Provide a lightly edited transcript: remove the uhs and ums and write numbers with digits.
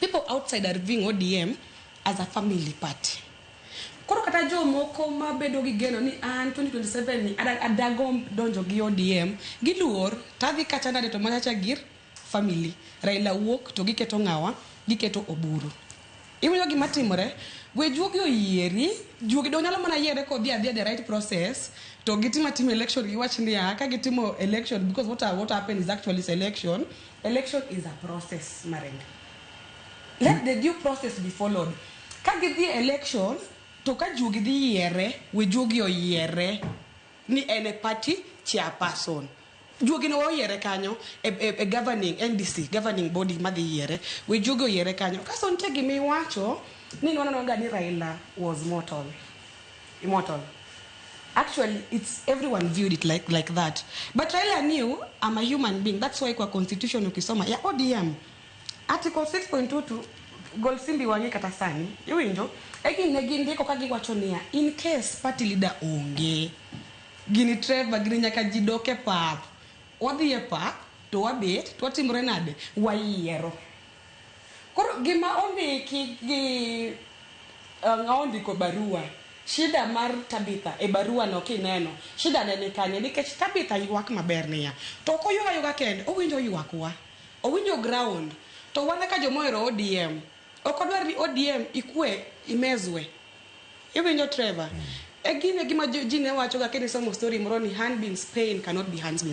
people outside are viewing ODM as a family party. Koro kata jo moko mabedo gi geno ni an 2027 ni adago donjo gi ODM giluor tadhi kacha nade to machacha gir family. Raila wuok to giketo ng'awa, giketo Oburu. Iwinjo gima timore, we juogi oyieri, juogi do nyalo mana yiere ko dhia the right process, to gitima election giwach niya, ka gitimo election, because what happened is actually selection. Election is a process, marend. Let the due process be followed. Ka gidhi election, to ka juogi dhi yiere, we juogi oyiere, ni ene party chairperson. Juogi no yiere kanyo, a governing NDC, governing body madhi yiere, we juogi oyiere kanyo. Kaso nte gimi wacho, ni nwananoga ni Raila was immortal. Actually, everyone viewed it like that. But Raila knew I'm a human being. That's why kwa constitution ukisoma ya ODM article 6.22 Golsimbi wangi katasani. Iwinjo egi negindiko kagiwacho niya, in case party leader onge gini Trevor gini nyaka jidoke pap. Wadhi e pap to wabet to watimre nade wayiero. Koro gima ondiki gi ngaondiko barua. Shida mar Tabitha e barua no kineno. Shida nene kanye nikech Tabitha ywak maber niya. To koyuga kende, owinjo ywakwa. Owinjo ground. To wane ka jomoero ODM. Okodwar ni ODM ikwe imezwe. Iwinjo Trevor. Egine gima jine wacho ga kene somo story moro ni hand being Spain cannot be hands being